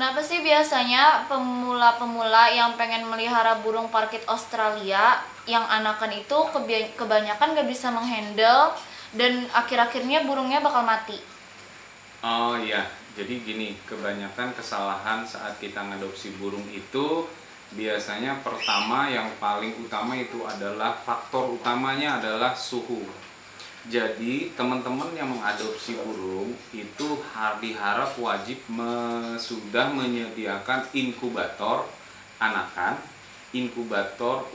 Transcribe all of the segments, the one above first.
Kenapa sih biasanya pemula-pemula yang pengen melihara burung parkit Australia yang anakan itu kebanyakan gak bisa menghandle dan akhir-akhirnya burungnya bakal mati? Oh iya, jadi gini, kebanyakan kesalahan saat kita ngadopsi burung itu biasanya pertama yang paling utama itu adalah faktor utamanya adalah suhu. Jadi teman-teman yang mengadopsi burung itu diharap wajib sudah menyediakan inkubator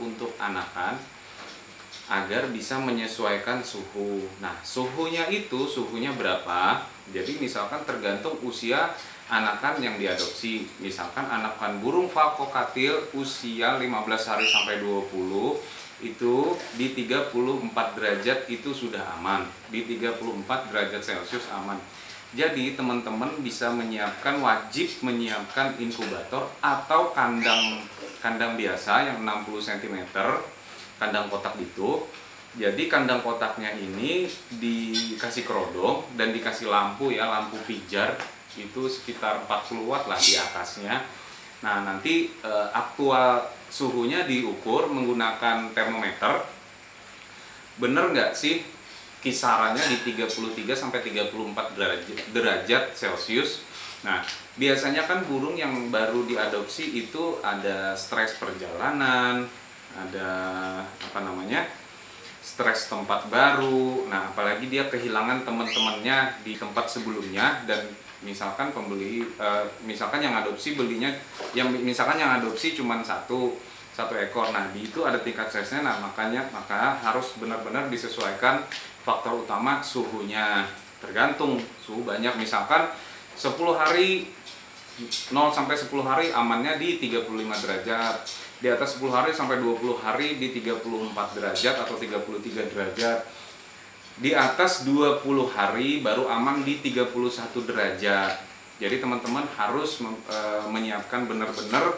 untuk anakan agar bisa menyesuaikan suhu. Nah, suhunya berapa? Jadi misalkan tergantung usia anakan yang diadopsi. Misalkan anakan burung falco katil usia 15 hari sampai 20 itu di 34 derajat itu sudah aman. Di 34 derajat Celcius aman. Jadi teman-teman bisa wajib menyiapkan inkubator atau kandang biasa yang 60 cm, kandang kotak gitu. Jadi kandang kotaknya ini dikasih kerodong dan dikasih lampu lampu pijar itu sekitar 40 watt lah di atasnya. Nah, nanti aktual suhunya diukur menggunakan termometer. Bener nggak sih kisarannya di 33 sampai 34 derajat Celcius. Nah, biasanya kan burung yang baru diadopsi itu ada stres perjalanan, ada stres tempat baru. Nah, apalagi dia kehilangan teman-temannya di tempat sebelumnya dan misalkan misalkan yang adopsi cuma satu ekor. Nah, di itu ada tingkat stresnya. Nah, maka harus benar-benar disesuaikan faktor utama suhunya. Tergantung suhu banyak, misalkan 10 hari 0 sampai 10 hari amannya di 35 derajat. Di atas 10 hari sampai 20 hari di 34 derajat atau 33 derajat. Di atas 20 hari baru aman di 31 derajat. Jadi teman-teman harus menyiapkan benar-benar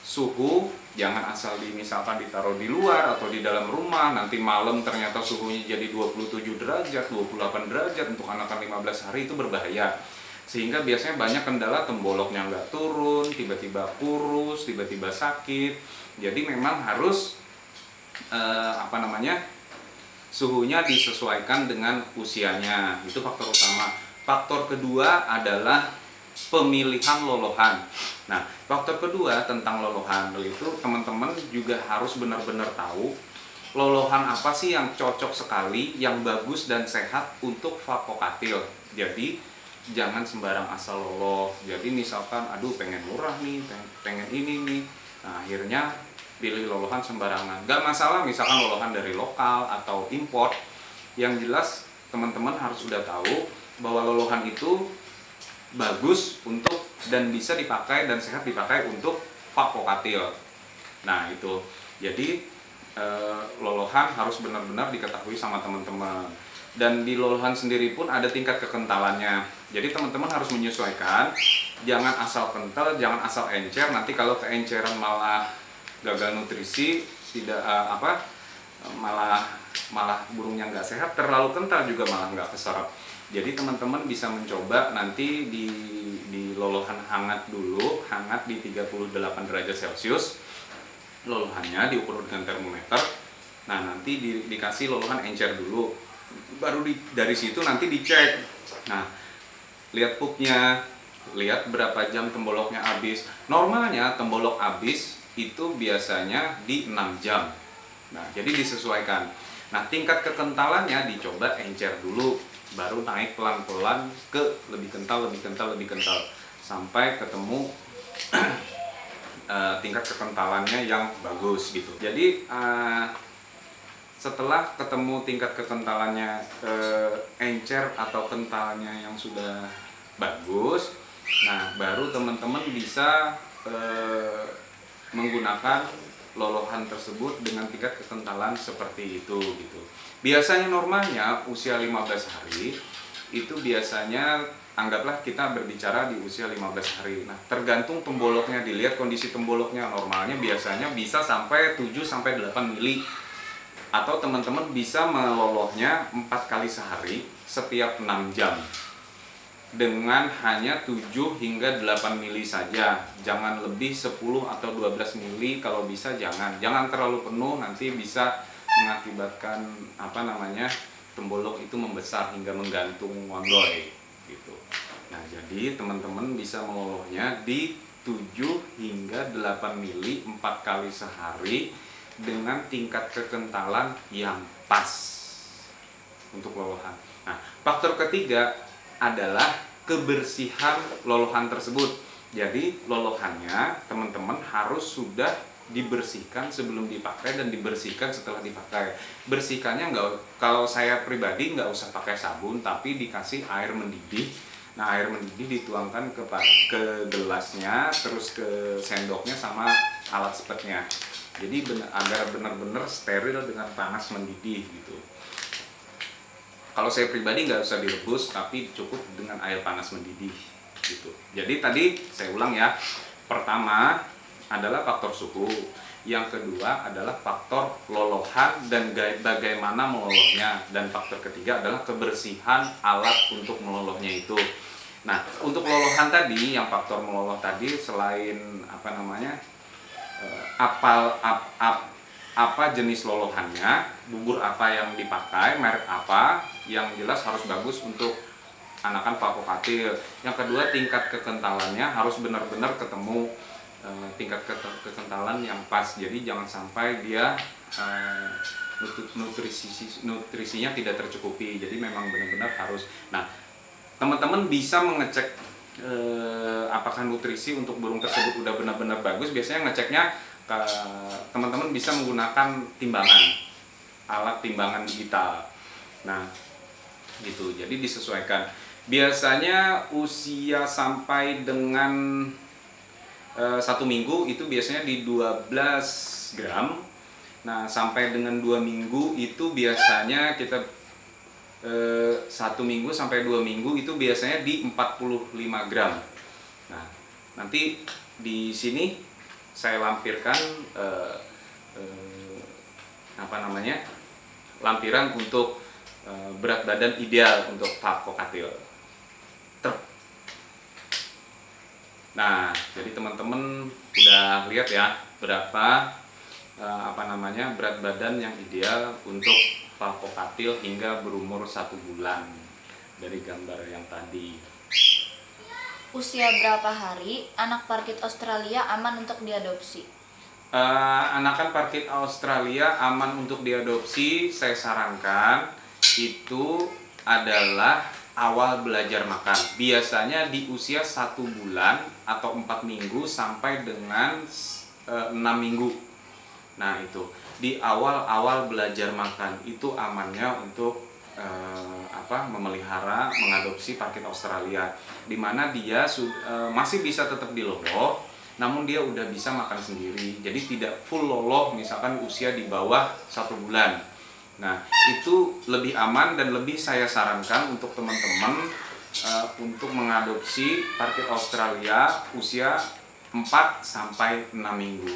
suhu, jangan asal misalkan ditaruh di luar atau di dalam rumah, nanti malam ternyata suhunya jadi 27 derajat, 28 derajat untuk anakan 15 hari, itu berbahaya. Sehingga biasanya banyak kendala, temboloknya nggak turun, tiba-tiba kurus, tiba-tiba sakit. Jadi memang harus suhunya disesuaikan dengan usianya. Itu faktor utama. Faktor kedua adalah pemilihan lolohan. Nah, faktor kedua tentang lolohan itu teman-teman juga harus benar-benar tahu lolohan apa sih yang cocok sekali, yang bagus dan sehat untuk falco katil. Jadi jangan sembarang asal loloh. Jadi misalkan aduh pengen murah nih, pengen ini nih. Nah, akhirnya pilih lolohan sembarangan. Gak masalah misalkan lolohan dari lokal atau import. Yang jelas teman-teman harus udah tahu bahwa lolohan itu bagus untuk dan bisa dipakai dan sehat dipakai untuk falco katil. Nah, itu. Jadi lolohan harus benar-benar diketahui sama teman-teman. Dan di lolohan sendiri pun ada tingkat kekentalannya. Jadi teman-teman harus menyesuaikan. Jangan asal kental, jangan asal encer. Nanti kalau keenceran malah gagal nutrisi, malah burungnya nggak sehat, terlalu kental juga malah nggak keserap. Jadi teman-teman bisa mencoba nanti di lolohan hangat dulu, hangat di 38 derajat Celcius. Lolohannya diukur dengan termometer. Nah, nanti dikasih lolohan encer dulu. Baru dari situ nanti dicek. Nah, lihat pupnya, lihat berapa jam temboloknya habis. Normalnya tembolok habis itu biasanya di 6 jam. Nah, jadi disesuaikan. Nah, tingkat kekentalannya dicoba encer dulu, baru naik pelan-pelan ke lebih kental sampai ketemu tingkat kekentalannya yang bagus gitu. Jadi setelah ketemu tingkat kekentalannya encer atau kentalnya yang sudah bagus, nah baru teman-teman bisa menggunakan lolohan tersebut dengan tingkat kekentalan seperti itu gitu. Biasanya normalnya usia 15 hari itu biasanya anggaplah kita berbicara di usia 15 hari. Nah, tergantung temboloknya, dilihat kondisi temboloknya. Normalnya biasanya bisa sampai 7 sampai 8 mili. Atau teman-teman bisa melolohnya 4 kali sehari setiap 6 jam. dengan hanya 7 hingga 8 mili saja. Jangan lebih 10 atau 12 mili, kalau bisa jangan. Jangan terlalu penuh, nanti bisa mengakibatkan tembolok itu membesar hingga menggantung wondoy gitu. Nah, jadi teman-teman bisa melolohnya di 7 hingga 8 mili 4 kali sehari dengan tingkat kekentalan yang pas untuk lolohan. Nah, faktor ketiga adalah kebersihan lolohan tersebut. Jadi lolohannya teman-teman harus sudah dibersihkan sebelum dipakai dan dibersihkan setelah dipakai. Bersihkannya kalau saya pribadi nggak usah pakai sabun, tapi dikasih air mendidih. Nah, air mendidih dituangkan ke gelasnya, terus ke sendoknya sama alat spetnya. Jadi agar benar-benar steril dengan panas mendidih gitu. Kalau saya pribadi nggak usah direbus, tapi cukup dengan air panas mendidih gitu. Jadi tadi saya ulang ya, pertama adalah faktor suhu, yang kedua adalah faktor lolohan dan bagaimana melolosnya, dan faktor ketiga adalah kebersihan alat untuk melolosnya itu. Nah, untuk lolohan tadi, yang faktor meloloh tadi selain apa jenis lolohannya, bubur apa yang dipakai, merek apa, yang jelas harus bagus untuk anakan Falcokatil. Yang kedua, tingkat kekentalannya harus benar-benar ketemu tingkat kekentalan yang pas. Jadi jangan sampai dia nutrisinya tidak tercukupi. Jadi memang benar-benar harus. Nah, teman-teman bisa mengecek apakah nutrisi untuk burung tersebut udah benar-benar bagus. Biasanya ngeceknya teman-teman bisa menggunakan timbangan, alat timbangan digital. Nah, gitu. Jadi disesuaikan. Biasanya usia sampai dengan 1 minggu itu biasanya di 12 gram. Nah, sampai dengan 2 minggu itu biasanya kita 1 minggu sampai 2 minggu itu biasanya di 45 gram. Nah, nanti di sini saya lampirkan lampiran untuk berat badan ideal untuk Falcokatil. Nah, jadi teman-teman udah lihat ya berapa berat badan yang ideal untuk Falcokatil hingga berumur 1 bulan dari gambar yang tadi. Usia berapa hari anak parkit Australia aman untuk diadopsi? Anakan parkit Australia aman untuk diadopsi, saya sarankan itu adalah awal belajar makan. Biasanya di usia 1 bulan atau 4 minggu sampai dengan 6 minggu. Nah, itu di awal-awal belajar makan itu amannya untuk memelihara, mengadopsi parkit Australia, di mana dia masih bisa tetap diloloh, namun dia udah bisa makan sendiri. Jadi tidak full loloh misalkan usia di bawah 1 bulan. Nah, itu lebih aman dan lebih saya sarankan untuk teman-teman untuk mengadopsi parkit Australia usia 4 sampai 6 minggu.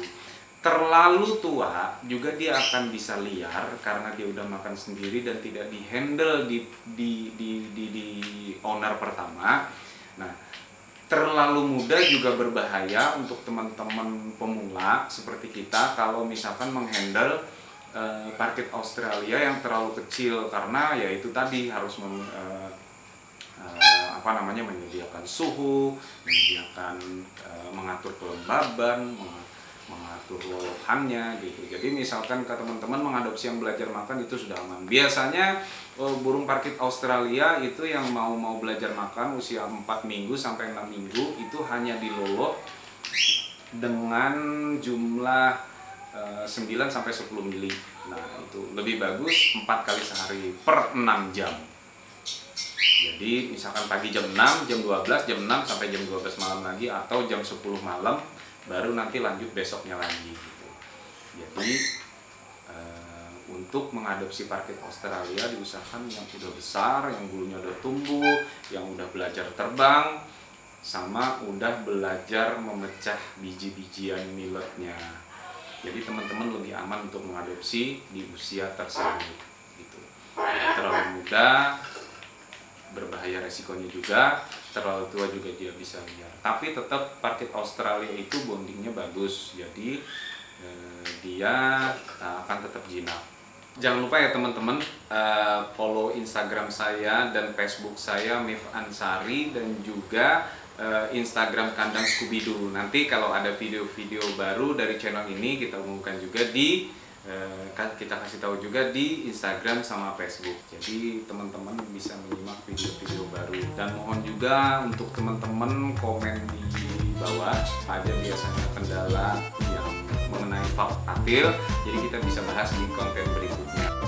Terlalu tua juga dia akan bisa liar karena dia udah makan sendiri dan tidak dihandle di owner pertama. Nah, terlalu muda juga berbahaya untuk teman-teman pemula seperti kita kalau misalkan menghandle parkit Australia yang terlalu kecil, karena ya itu tadi harus menyediakan suhu, mengatur kelembaban, mengatur lolohannya gitu. Jadi misalkan ke teman-teman mengadopsi yang belajar makan itu sudah aman. Biasanya burung parkit Australia itu yang mau belajar makan usia 4 minggu sampai 6 minggu itu hanya diloloh dengan jumlah 9 sampai 10 mili. Nah, itu lebih bagus 4 kali sehari per 6 jam. Jadi misalkan pagi jam 6, jam 12, jam 6 sampai jam 12 malam lagi, atau jam 10 malam baru nanti lanjut besoknya lagi gitu. Jadi untuk mengadopsi parkit Australia diusahakan yang udah besar, yang bulunya udah tumbuh, yang udah belajar terbang, sama udah belajar memecah biji-bijian milletnya. Jadi teman-teman lebih aman untuk mengadopsi di usia tersebut gitu. Terlalu muda berbahaya resikonya juga, terlalu tua juga dia bisa liar. Tapi tetap parkit Australia itu bondingnya bagus, jadi dia akan tetap jinak. Jangan lupa ya teman-teman, follow Instagram saya dan Facebook saya Mif Ansari, dan juga Instagram Kandang Scooby-Doo. Nanti kalau ada video-video baru dari channel ini kita umumkan juga di kita kasih tahu juga di Instagram sama Facebook. Jadi teman-teman bisa menyimak video-video baru. Dan mohon juga untuk teman-teman komen di bawah apa aja biasanya kendala yang mengenai faktatil, jadi kita bisa bahas di konten berikutnya.